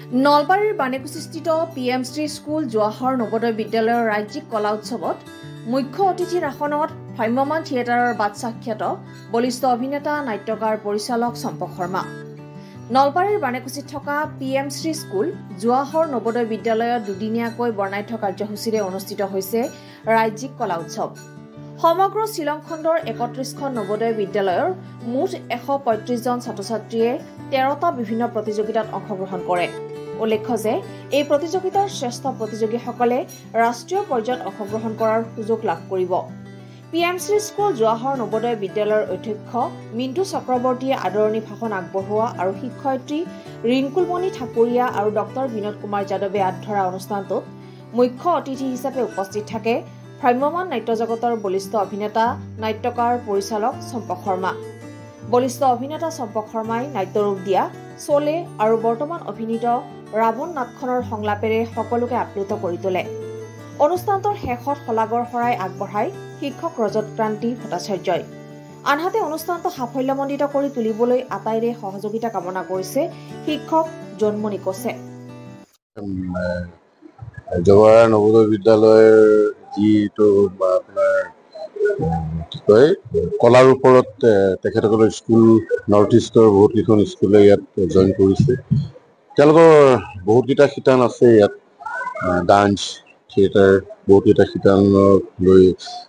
নলবাৰীৰ বাণীকুছিস্থিত পিএমশ্ৰী স্কুল জৱাহৰ নৱোদয় বিদ্যালয়ৰ ৰাজ্যিক কলা উৎসৱত মুখ্য অতিথিৰ আসনত ভ্ৰাম্যমাণ থিয়েটাৰৰ বাটচাক্ষাত বলিষ্ঠ অভিনেতা নাট্যকাৰ পৰিচালক চম্পক শৰ্মা। নলবাৰীৰ বাণীকুছিত থকা পিএমশ্ৰী স্কুল জৱাহৰ নৱোদয় বিদ্যালয়ত দুদিনীয়াকৈ বৰ্ণাঢ্য কাৰ্যসূচীৰে অনুষ্ঠিত হৈছে ৰাজ্যিক কলা উৎসৱ। সমগ্ৰ শিলং খণ্ডৰ ৩১খন নৱোদয় বিদ্যালয়ৰ মুঠ ১৩৫ জন ছাত্ৰ-ছাত্ৰীয়ে ১৩টা বিভিন্ন প্ৰতিযোগিতাত অংশগ্ৰহণ কৰে। উল্লেখ্য যে এই প্ৰতিযোগিতাৰ শ্ৰেষ্ঠ প্ৰতিযোগীসকলে ৰাষ্ট্ৰীয় পৰ্যায়ত অংশগ্ৰহণ কৰাৰ সুযোগ লাভ কৰিব। পিএমশ্ৰী স্কুল জৱাহৰ নৱোদয় বিদ্যালয়ৰ অধ্যক্ষ মিণ্টু চক্ৰৱৰ্তীয়ে আদৰণি ভাষণ আগবঢ়োৱা আৰু শিক্ষয়িত্ৰী ৰিংকুলমণি ঠাকুৰীয়া আৰু ডক্টৰ বিনোদ কুমাৰ যাদৱে আঁত ধৰা অনুষ্ঠানটোত মুখ্য অতিথি হিচাপে উপস্থিত থাকে ভ্ৰাম্যমাণ নাট্য জগতৰ বলিষ্ঠ অভিনেতা নাট্যকাৰ পৰিচালক চম্পক শৰ্মা। বলিষ্ঠ অভিনেতা চম্পক শৰ্মাই নাট্যৰূপ দিয়া চলে আৰু বৰ্তমান অভিনীত ৰাৱণ নাটখনৰ সংলাপেৰে সকলোকে আপ্লুত কৰি তোলে। অনুষ্ঠানটোৰ শেষত শলাগৰ শৰাই আগবঢ়ায় শিক্ষক ৰজত ক্ৰান্তি ভট্টাচাৰ্যই। আনহাতে অনুষ্ঠানটো সাফল্যমণ্ডিত কৰি তুলিবলৈ আটাইৰে সহযোগিতা কামনা কৰিছে শিক্ষক জন্মনি কোচে। জৱাহৰ নৱোদয় বিদ্যালয়ৰ যিটো আপোনাৰ কি কয় কলাৰ ওপৰত তেখেতসকলৰ স্কুল নৰ্থ ইষ্টৰ বহুতকেইখন স্কুলে ইয়াত জইন কৰিছে। তেওঁলোকৰ বহুতকেইটা শিতান আছে ইয়াত, ডান্স থিয়েটাৰ বহুতকেইটা শিতানক লৈ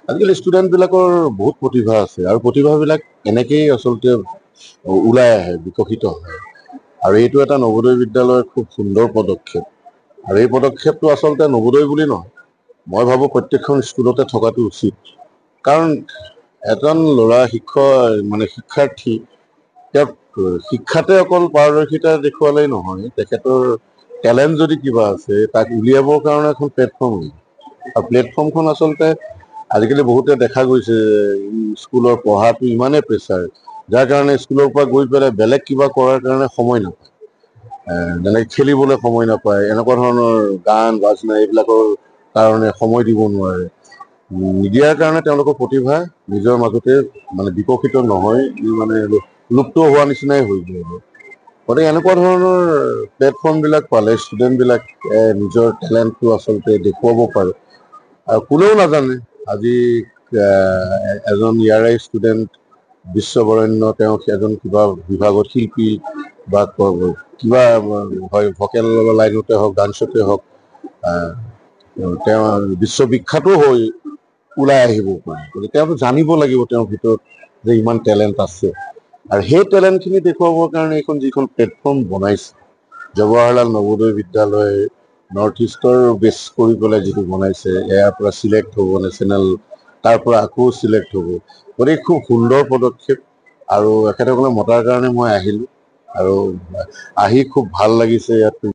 আজিকালি ষ্টুডেণ্টবিলাকৰ বহুত প্ৰতিভা আছে আৰু প্ৰতিভাবিলাক এনেকেই আচলতে ওলাই আহে, বিকশিত হয়। আৰু এইটো এটা নৱোদয় বিদ্যালয়ৰ খুব সুন্দৰ পদক্ষেপ। আৰু এই পদক্ষেপটো আচলতে নৱোদয় বুলি নহয়, মই ভাবোঁ প্ৰত্যেকখন স্কুলতে থকাটো উচিত। কাৰণ এজন ল'ৰা শিক্ষাৰ্থী তেওঁক শিক্ষাতে অকল পাৰদৰ্শিতা দেখুৱালেই নহয়, তেখেতৰ টেলেণ্ট যদি কিবা আছে তাক উলিয়াবৰ কাৰণে এখন প্লেটফৰ্ম লাগে। আৰু প্লেটফৰ্মখন আচলতে আজিকালি বহুতে দেখা গৈছে স্কুলৰ পঢ়াটো ইমানেই প্ৰেছাৰ, যাৰ কাৰণে স্কুলৰ পৰা গৈ পেলাই বেলেগ কিবা কৰাৰ কাৰণে সময় নাপায়। যেনেকৈ খেলিবলৈ সময় নাপায়, এনেকুৱা ধৰণৰ গান বাজনা এইবিলাকৰ কাৰণে সময় দিব নোৱাৰে। নিদিয়াৰ কাৰণে তেওঁলোকৰ প্ৰতিভা নিজৰ মাজতে বিকশিত নহয়, লুপ্ত হোৱা নিচিনাই হৈ যায়। গতিকে এনেকুৱা ধৰণৰ প্লেটফৰ্মবিলাক পালে ষ্টুডেণ্টবিলাক নিজৰ টেলেণ্টটো আচলতে দেখুৱাব পাৰে। আৰু কোনেও নাজানে আজি এজন ইয়াৰে ষ্টুডেণ্ট বিশ্ববৰেণ্য, তেওঁ এজন কিবা বিভাগত শিল্পী বা কিবা হয় ভকেল লাইনতে হওক, ডান্সতে হওক, তেওঁ বিশ্ববিখ্যাতো হৈ ওলাই আহিব পাৰে। গতিকে তেওঁতো জানিব লাগিব তেওঁৰ ভিতৰত যে ইমান টেলেণ্ট আছে। আৰু সেই টেলেণ্টখিনি দেখুৱাবৰ কাৰণে এইখন যিখন প্লেটফৰ্ম বনাইছে জৱাহৰলাল নৱোদয় বিদ্যালয় নৰ্থ ইষ্টৰ বেছ কৰি পেলাই যিটো বনাইছে, ইয়াৰ পৰা চিলেক্ট হ'ব নেশ্যনেল, তাৰ পৰা আকৌ চিলেক্ট হ'ব। গতিকে খুব সুন্দৰ পদক্ষেপ। আৰু এখেতসকলে মতাৰ কাৰণে মই আহিলোঁ আৰু আহি খুব ভাল লাগিছে ইয়াত।